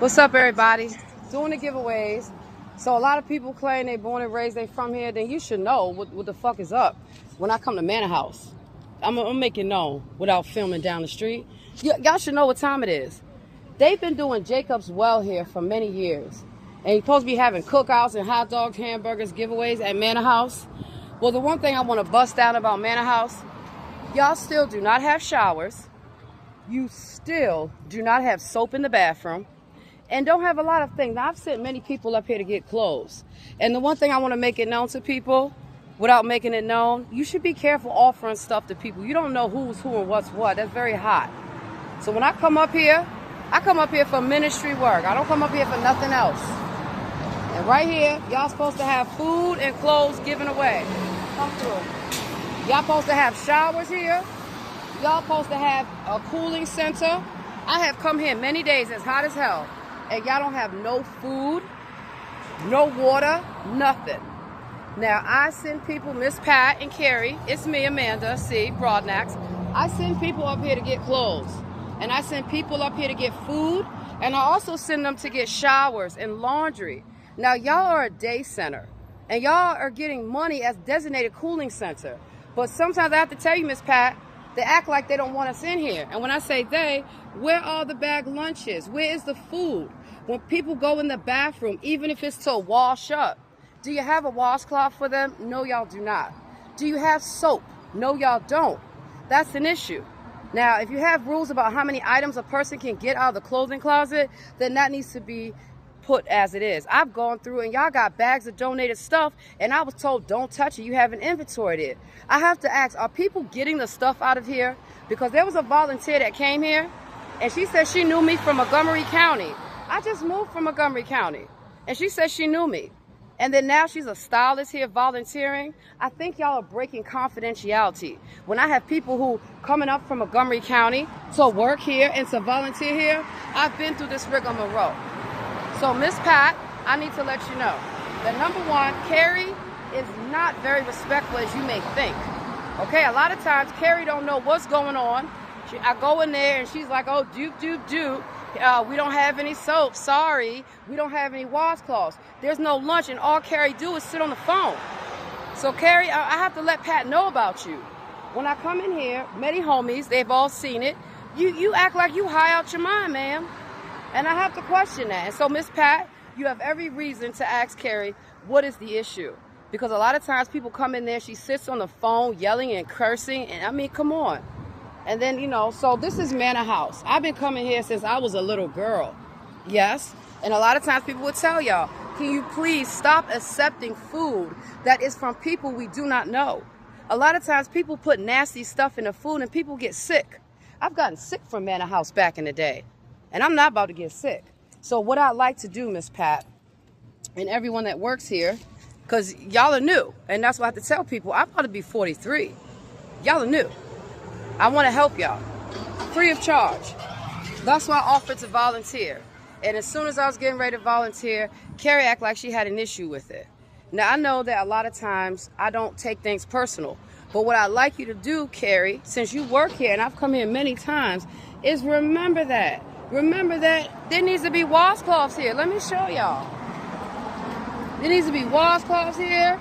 What's up, everybody? Doing the giveaways. So a lot of people claim they born and raised, they from here. Then you should know what the fuck is up. When I come to Manor House, I'm making known without filming down the street. Y'all should know what time it is. They've been doing Jacob's Well here for many years. And you're supposed to be having cookouts and hot dogs, hamburgers, giveaways at Manor House. Well, the one thing I want to bust down about Manor House, y'all still do not have showers. You still do not have soap in the bathroom. And don't have a lot of things. Now, I've sent many people up here to get clothes. And the one thing I want to make it known to people, without making it known, you should be careful offering stuff to people. You don't know who's who and what's what. That's very hot. So when I come up here for ministry work. I don't come up here for nothing else. And right here, y'all supposed to have food and clothes given away. Come through. Y'all supposed to have showers here. Y'all supposed to have a cooling center. I have come here many days, it's hot as hell. And y'all don't have no food, no water, nothing. Now, I send people, Miss Pat and Carrie, it's me, Amanda C. Broadnax. I send people up here to get clothes. And I send people up here to get food. And I also send them to get showers and laundry. Now, y'all are a day center. And y'all are getting money as designated cooling center. But sometimes I have to tell you, Miss Pat, they act like they don't want us in here. And when I say they, where are the bag lunches? Where is the food? When people go in the bathroom, even if it's to wash up, do you have a washcloth for them? No, y'all do not. Do you have soap? No, y'all don't. That's an issue. Now, if you have rules about how many items a person can get out of the clothing closet, then that needs to be put as it is. I've gone through and y'all got bags of donated stuff and I was told don't touch it, you haven't inventoried it. I have to ask, are people getting the stuff out of here? Because there was a volunteer that came here and she said she knew me from Montgomery County. I just moved from Montgomery County and she said she knew me. And then now she's a stylist here volunteering. I think y'all are breaking confidentiality. When I have people who coming up from Montgomery County to work here and to volunteer here, I've been through this rigmarole. So, Miss Pat, I need to let you know that number one, Carrie is not very respectful as you may think. Okay, a lot of times Carrie don't know what's going on. I go in there and she's like, oh, doop. We don't have any soap. Sorry, we don't have any washcloths. There's no lunch, and all Carrie do is sit on the phone. So, Carrie, I have to let Pat know about you. When I come in here, many homies, they've all seen it. You act like you high out your mind, ma'am. And I have to question that. And so, Miss Pat, you have every reason to ask Carrie, what is the issue? Because a lot of times people come in there, she sits on the phone yelling and cursing. And I mean, come on. And then, so this is Manor House. I've been coming here since I was a little girl. Yes. And a lot of times people would tell y'all, can you please stop accepting food that is from people we do not know? A lot of times people put nasty stuff in the food and people get sick. I've gotten sick from Manor House back in the day. And I'm not about to get sick. So what I like to do, Miss Pat, and everyone that works here, because y'all are new, and that's why I have to tell people, I'm about to be 43. Y'all are new. I want to help y'all, free of charge. That's why I offered to volunteer. And as soon as I was getting ready to volunteer, Carrie acted like she had an issue with it. Now, I know that a lot of times I don't take things personal. But what I'd like you to do, Carrie, since you work here, and I've come here many times, is remember that. Remember that there needs to be washcloths here. Let me show y'all. There needs to be washcloths here.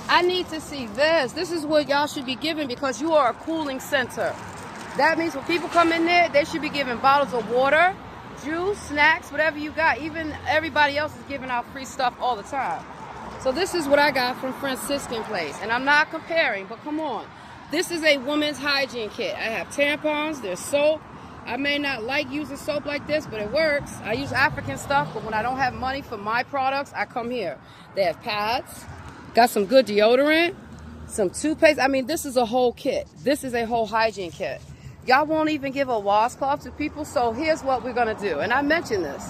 I need to see this. This is what y'all should be giving because you are a cooling center. That means when people come in there, they should be giving bottles of water, juice, snacks, whatever you got. Even everybody else is giving out free stuff all the time. So this is what I got from Franciscan Place. And I'm not comparing, but come on. This is a woman's hygiene kit. I have tampons, there's soap. I may not like using soap like this, but it works. I use African stuff, but when I don't have money for my products, I come here. They have pads, got some good deodorant, some toothpaste. I mean, this is a whole kit. This is a whole hygiene kit. Y'all won't even give a washcloth to people, so here's what we're gonna do. And I mentioned this.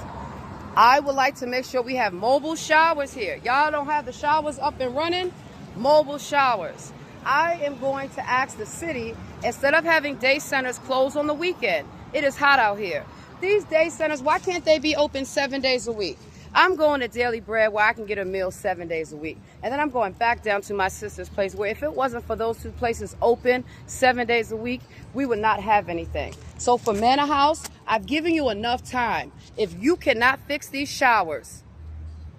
I would like to make sure we have mobile showers here. Y'all don't have the showers up and running? Mobile showers. I am going to ask the city, instead of having day centers closed on the weekend, it is hot out here. These day centers, why can't they be open 7 days a week? I'm going to Daily Bread where I can get a meal 7 days a week. And then I'm going back down to my sister's place where if it wasn't for those two places open 7 days a week, we would not have anything. So for Manor House, I've given you enough time. If you cannot fix these showers,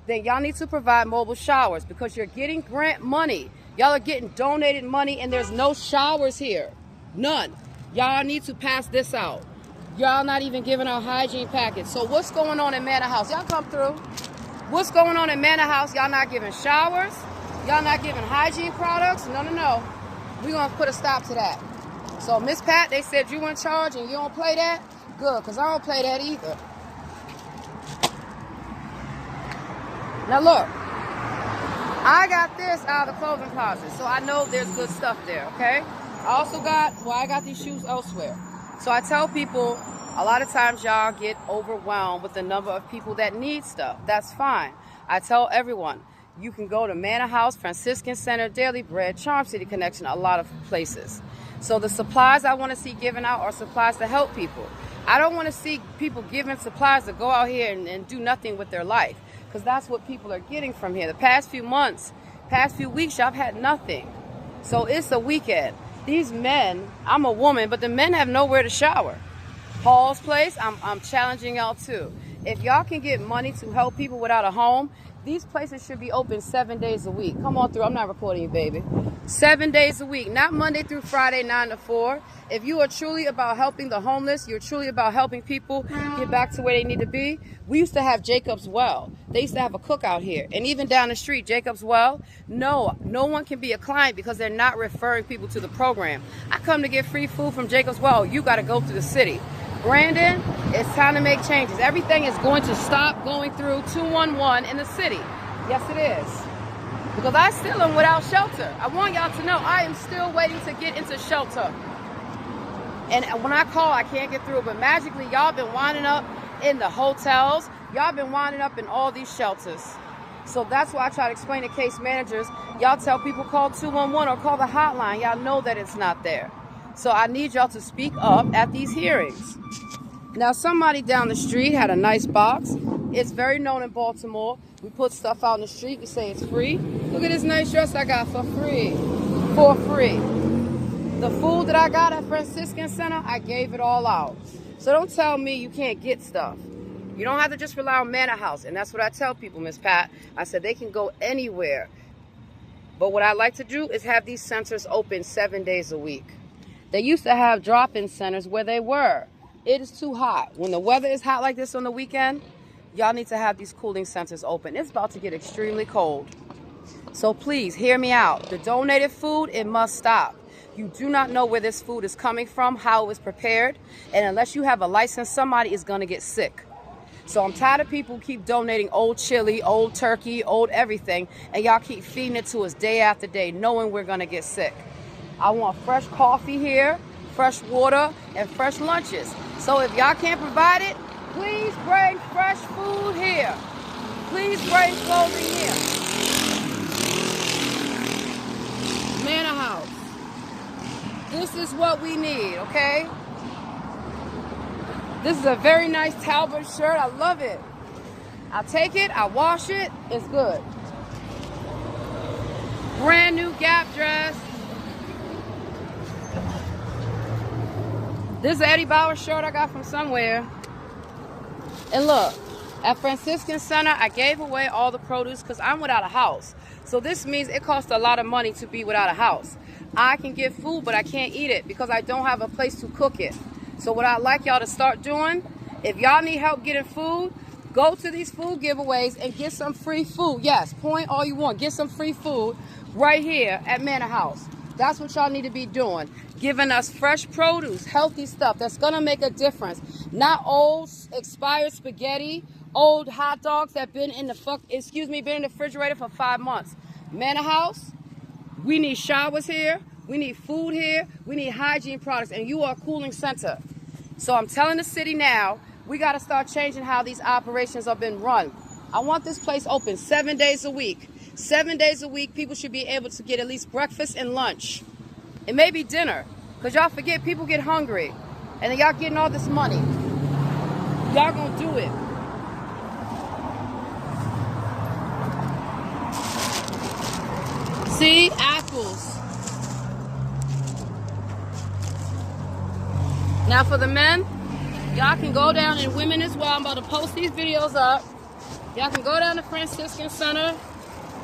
then y'all need to provide mobile showers because you're getting grant money. Y'all are getting donated money and there's no showers here. None. Y'all need to pass this out. Y'all not even giving out hygiene packets. So what's going on in Manor House? Y'all come through. What's going on in Manor House? Y'all not giving showers? Y'all not giving hygiene products? No. We're going to put a stop to that. So Miss Pat, they said you in charge and you don't play that? Good, because I don't play that either. Now look, I got this out of the clothing closet, so I know there's good stuff there, okay? I got these shoes elsewhere. So I tell people, a lot of times y'all get overwhelmed with the number of people that need stuff. That's fine. I tell everyone, you can go to Manor House, Franciscan Center, Daily Bread, Charm City Connection, a lot of places. So the supplies I want to see given out are supplies to help people. I don't want to see people giving supplies to go out here and do nothing with their life. Because that's what people are getting from here. The past few months, past few weeks, y'all have had nothing. So it's a weekend. These men, I'm a woman, but the men have nowhere to shower. Paul's Place, I'm challenging y'all too. If y'all can get money to help people without a home, these places should be open 7 days a week. Come on through. I'm not recording you, baby. 7 days a week, not Monday through Friday, 9 to 4. If you are truly about helping the homeless, you're truly about helping people get back to where they need to be. We used to have Jacob's Well. They used to have a cookout here. And even down the street, Jacob's Well, no one can be a client because they're not referring people to the program. I come to get free food from Jacob's Well. You got to go through the city. Brandon, it's time to make changes. Everything is going to stop going through 211 in the city. Yes, it is. Because I still am without shelter. I want y'all to know I am still waiting to get into shelter. And when I call, I can't get through. But magically, y'all been winding up in the hotels. Y'all been winding up in all these shelters. So that's why I try to explain to case managers. Y'all tell people call 211 or call the hotline. Y'all know that it's not there. So I need y'all to speak up at these hearings. Now, somebody down the street had a nice box. It's very known in Baltimore. We put stuff out in the street. We say it's free. Look at this nice dress I got for free. For free. The food that I got at Franciscan Center, I gave it all out. So don't tell me you can't get stuff. You don't have to just rely on Manor House. And that's what I tell people, Miss Pat. I said they can go anywhere. But what I like to do is have these centers open 7 days a week. They used to have drop-in centers where they were. It is too hot. When the weather is hot like this on the weekend, y'all need to have these cooling centers open. It's about to get extremely cold. So please, hear me out. The donated food, it must stop. You do not know where this food is coming from, how it was prepared, and unless you have a license, somebody is going to get sick. So I'm tired of people keep donating old chili, old turkey, old everything, and y'all keep feeding it to us day after day, knowing we're going to get sick. I want fresh coffee here, fresh water, and fresh lunches. So if y'all can't provide it, please bring fresh food here. Please bring clothing here. Manor House. This is what we need, okay? This is a very nice Talbot shirt. I love it. I'll take it. I'll wash it. It's good. Brand new Gap dress. This is an Eddie Bauer shirt I got from somewhere. And look, at Franciscan Center, I gave away all the produce because I'm without a house. So this means it costs a lot of money to be without a house. I can get food, but I can't eat it because I don't have a place to cook it. So what I'd like y'all to start doing, if y'all need help getting food, go to these food giveaways and get some free food. Yes, point all you want. Get some free food right here at Manor House. That's what y'all need to be doing. Giving us fresh produce, healthy stuff that's going to make a difference. Not old, expired spaghetti, old hot dogs that been in the been in the refrigerator for 5 months. Manor House, we need showers here. We need food here. We need hygiene products. And you are a cooling center. So I'm telling the city now, we got to start changing how these operations are being run. I want this place open 7 days a week. 7 days a week, people should be able to get at least breakfast and lunch. It may be dinner. Because y'all forget people get hungry. And then y'all getting all this money. Y'all gonna do it. Now for the men, y'all can go down, and women as well. I'm about to post these videos up. Y'all can go down to Franciscan Center.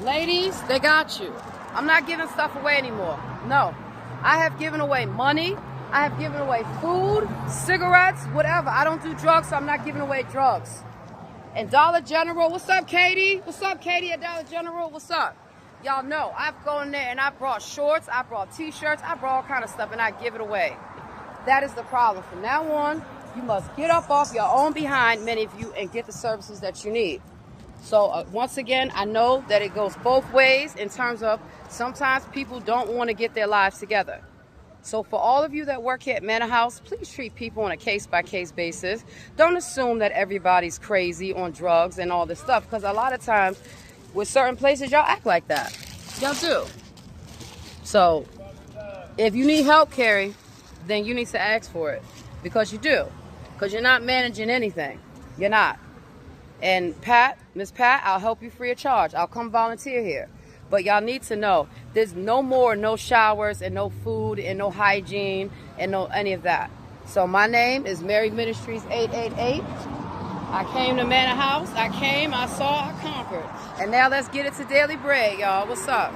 Ladies, they got you. I'm not giving stuff away anymore. No. I have given away money. I have given away food, cigarettes, whatever. I don't do drugs, so I'm not giving away drugs. And Dollar General, what's up, Katie? What's up, Katie at Dollar General? What's up? Y'all know, I've gone there and I brought shorts, I brought t-shirts, I brought all kind of stuff, and I give it away. That is the problem. From now on, you must get up off your own behind, many of you, and get the services that you need. So once again, I know that it goes both ways in terms of sometimes people don't want to get their lives together. So for all of you that work here at Manor House, please treat people on a case-by-case basis. Don't assume that everybody's crazy on drugs and all this stuff, because a lot of times with certain places, y'all act like that. Y'all do. So if you need help, Carrie, then you need to ask for it, because you do. Because you're not managing anything. You're not. And Pat, Miss Pat, I'll help you free of charge. I'll come volunteer here. But y'all need to know, there's no showers and no food and no hygiene and no any of that. So my name is Mary Ministries 888. I came to Manor House. I came, I saw, I conquered. And now let's get it to Daily Bread, y'all. What's up?